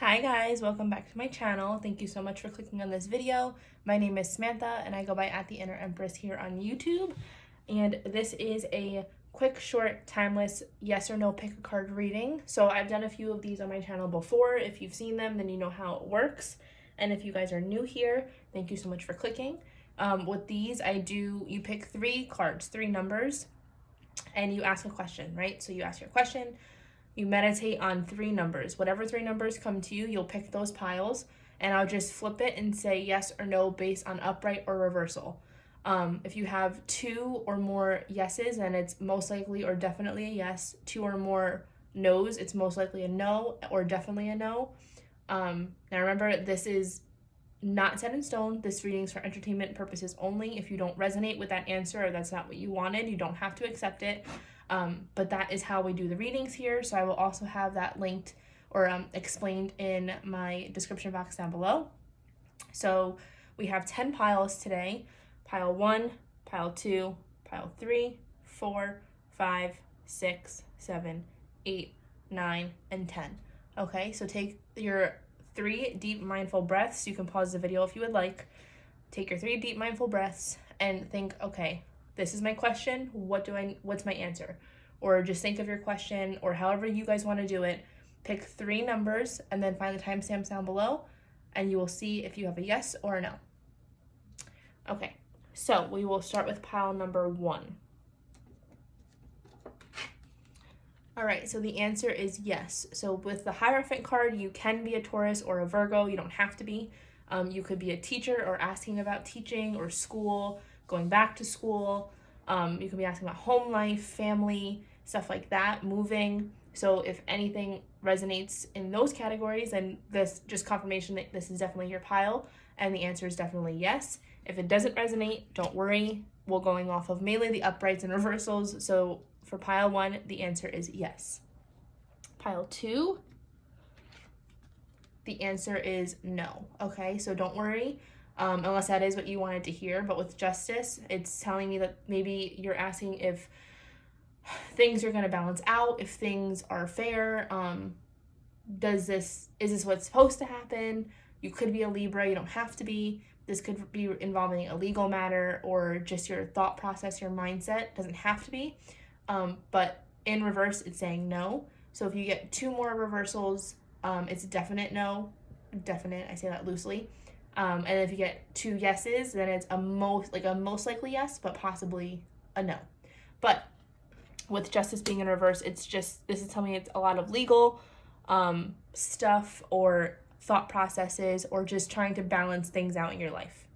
Hi guys, welcome back to my channel. Thank you so much for clicking on this video. My name is Samantha and I go by @the_inner_empress here on YouTube. And this is a quick, short, timeless yes or no pick a card reading. So I've done a few of these on my channel before. If you've seen them, then you know how it works. And if you guys are new here, thank you so much for clicking. With these, you pick 3 cards, 3 numbers, and you ask a question, right? So you ask your question. You meditate on 3 numbers. Whatever 3 numbers come to you, you'll pick those piles, and I'll just flip it and say yes or no based on upright or reversal. If you have 2 or more yeses, then it's most likely or definitely a yes. 2 or more no's, it's most likely a no or definitely a no. Now remember, this is not set in stone. This reading is for entertainment purposes only. If you don't resonate with that answer or that's not what you wanted, you don't have to accept it. But that is how we do the readings here. So I will also have that linked or explained in my description box down below. So we have 10 piles today. Pile 1, pile 2, pile 3, 4, 5, 6, 7, 8, 9, and 10. Okay, so take your 3 deep mindful breaths. You can pause the video if you would like. Take your 3 deep mindful breaths and think, okay, this is my question, what's my answer? Or just think of your question, or however you guys want to do it. Pick 3 numbers and then find the timestamps down below, and you will see if you have a yes or a no. Okay, so we will start with pile number 1. All right, so the answer is yes. So with the Hierophant card, you can be a Taurus or a Virgo. You don't have to be. You could be a teacher or asking about teaching or school, going back to school. You could be asking about home life, family, stuff like that, moving. So if anything resonates in those categories, then this just confirmation that this is definitely your pile, and the answer is definitely yes. If it doesn't resonate, don't worry. We're going off of mainly the uprights and reversals. So for pile 1, the answer is yes. Pile 2, the answer is no. Okay, so don't worry. Unless that is what you wanted to hear. But with Justice, it's telling me that maybe you're asking if things are going to balance out, if things are fair. Is this what's supposed to happen? You could be a Libra, you don't have to be. This could be involving a legal matter or just your thought process, your mindset. Doesn't have to be. But in reverse, it's saying no. So if you get 2 more reversals, it's a definite no. Definite, I say that loosely. And if you get 2 yeses, then it's a most likely yes, but possibly a no. But with Justice being in reverse, this is telling me it's a lot of legal stuff or thought processes or just trying to balance things out in your life.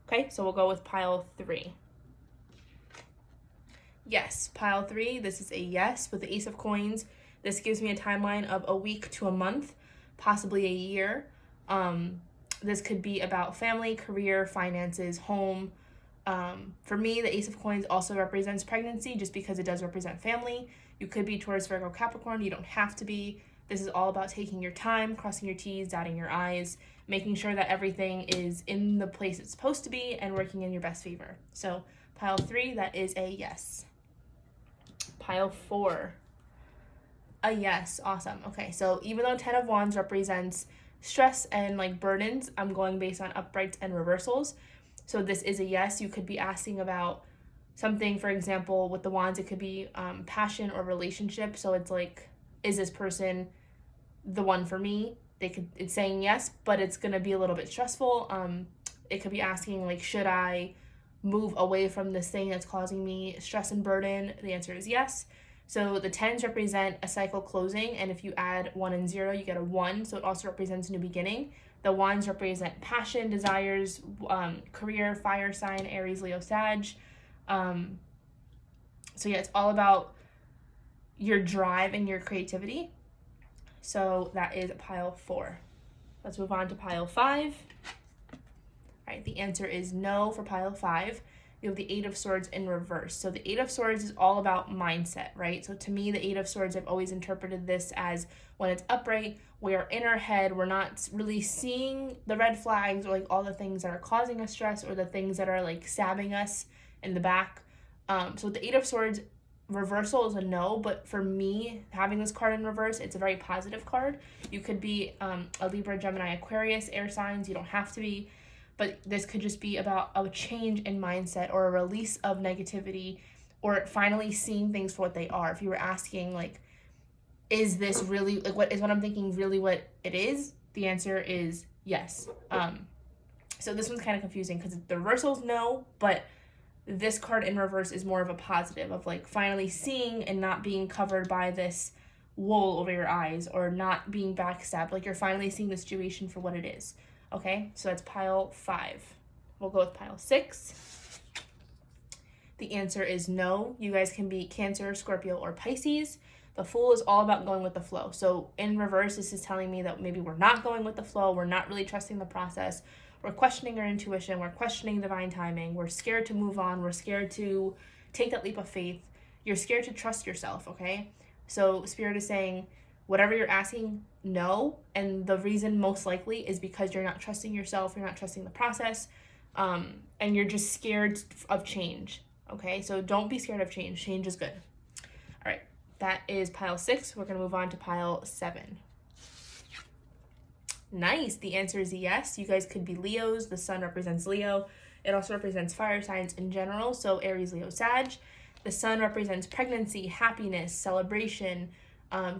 Okay, so we'll go with pile 3. Yes, pile 3, this is a yes with the Ace of Coins. This gives me a timeline of a week to a month, possibly a year. This could be about family, career, finances, home. For me, the Ace of Coins also represents pregnancy just because it does represent family. You could be Taurus, Virgo, Capricorn. You don't have to be. This is all about taking your time, crossing your T's, dotting your I's, making sure that everything is in the place it's supposed to be and working in your best favor. So pile 3, that is a yes. Pile 4, a yes. Awesome. Okay, so even though 10 of Wands represents stress and burdens, I'm going based on uprights and reversals. So this is a yes. You could be asking about something, for example, with the Wands, it could be passion or relationship. So it's like, is this person the one for me? It's saying yes, but it's going to be a little bit stressful. It could be asking should I move away from this thing that's causing me stress and burden? The answer is yes. So the 10s represent a cycle closing, and if you add 1 and 0, you get a 1, so it also represents a new beginning. The wands represent passion, desires, career, fire sign, Aries, Leo, Sag. So yeah, it's all about your drive and your creativity. So that is pile 4. Let's move on to pile 5. All right, the answer is no for pile 5. You have the 8 of Swords in reverse. So the 8 of Swords is all about mindset, right? So to me, the 8 of Swords, I've always interpreted this as when it's upright, we are in our head, we're not really seeing the red flags or all the things that are causing us stress or the things that are stabbing us in the back. So the 8 of Swords reversal is a no, but for me, having this card in reverse, it's a very positive card. You could be a Libra, Gemini, Aquarius, air signs. You don't have to be, but this could just be about a change in mindset or a release of negativity, or finally seeing things for what they are. If you were asking, like, is this really, like, what is what I'm thinking really what it is? The answer is yes. So this one's kind of confusing because the reversal's no, but this card in reverse is more of a positive of like finally seeing and not being covered by this wool over your eyes or not being backstabbed. Like you're finally seeing the situation for what it is. Okay, so that's pile 5. We'll go with pile 6. The answer is no. You guys can be Cancer, Scorpio, or Pisces. The Fool is all about going with the flow. So in reverse, this is telling me that maybe we're not going with the flow. We're not really trusting the process. We're questioning our intuition. We're questioning divine timing. We're scared to move on. We're scared to take that leap of faith. You're scared to trust yourself, okay? So Spirit is saying, whatever you're asking, no. And the reason most likely is because you're not trusting yourself. You're not trusting the process. And you're just scared of change, okay? So don't be scared of change. Change is good. All right, that is pile 6. We're going to move on to pile 7. Nice. The answer is yes. You guys could be Leos. The sun represents Leo. It also represents fire signs in general. So Aries, Leo, Sag. The sun represents pregnancy, happiness, celebration,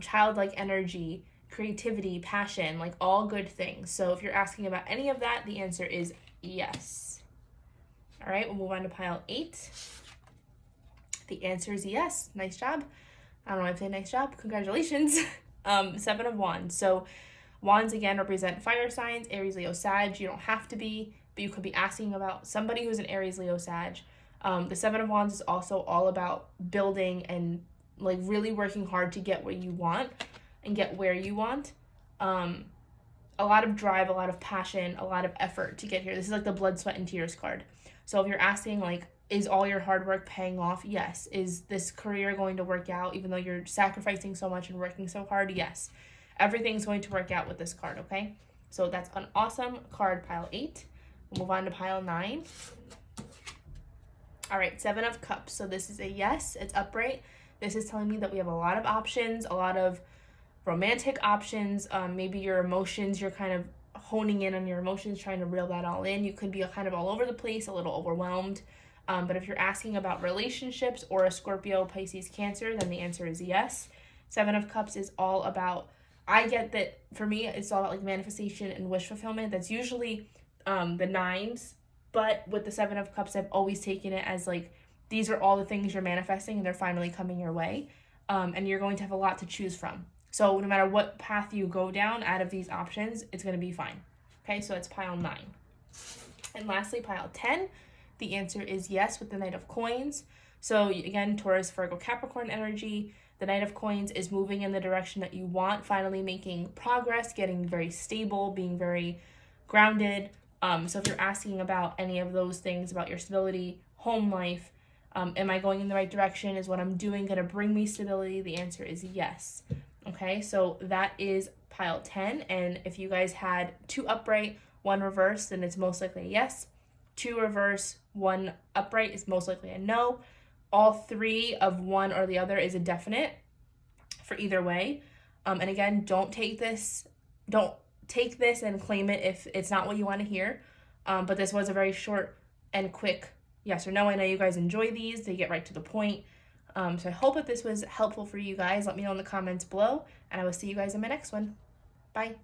childlike energy, creativity, passion, like all good things. So if you're asking about any of that, the answer is yes. All right, we'll move on to pile 8. The answer is yes. Nice job. I don't know why I say nice job. Congratulations. 7 of Wands. So Wands, again, represent fire signs, Aries, Leo, Sag. You don't have to be, but you could be asking about somebody who's an Aries, Leo, Sag. The 7 of Wands is also all about building and like really working hard to get what you want and get where you want. A lot of drive, a lot of passion, a lot of effort to get here. This is like the blood, sweat, and tears card. So if you're asking, like, is all your hard work paying off? Yes. Is this career going to work out even though you're sacrificing so much and working so hard? Yes. Everything's going to work out with this card, okay? So that's an awesome card, pile 8. We'll move on to pile 9. All right, 7 of Cups. So this is a yes. It's upright. This is telling me that we have a lot of options, a lot of romantic options. Maybe your emotions, you're kind of honing in on your emotions, trying to reel that all in. You could be kind of all over the place, a little overwhelmed. But if you're asking about relationships or a Scorpio, Pisces, Cancer, then the answer is yes. 7 of Cups is all about, I get that for me, it's all about like manifestation and wish fulfillment. That's usually the 9s. But with the 7 of Cups, I've always taken it as like, these are all the things you're manifesting and they're finally coming your way. And you're going to have a lot to choose from. So no matter what path you go down out of these options, it's going to be fine. Okay, so that's pile 9. And lastly, pile 10. The answer is yes with the Knight of Coins. So again, Taurus, Virgo, Capricorn energy. The Knight of Coins is moving in the direction that you want, finally making progress, getting very stable, being very grounded. So if you're asking about any of those things, about your stability, home life, am I going in the right direction? Is what I'm doing going to bring me stability? The answer is yes. Okay, so that is pile 10. And if you guys had 2 upright, 1 reverse, then it's most likely a yes. 2 reverse, 1 upright is most likely a no. All 3 of one or the other is a definite for either way. And again, don't take this and claim it if it's not what you want to hear. But this was a very short and quick yes or no. I know you guys enjoy these. They get right to the point. So I hope that this was helpful for you guys. Let me know in the comments below, and I will see you guys in my next one. Bye.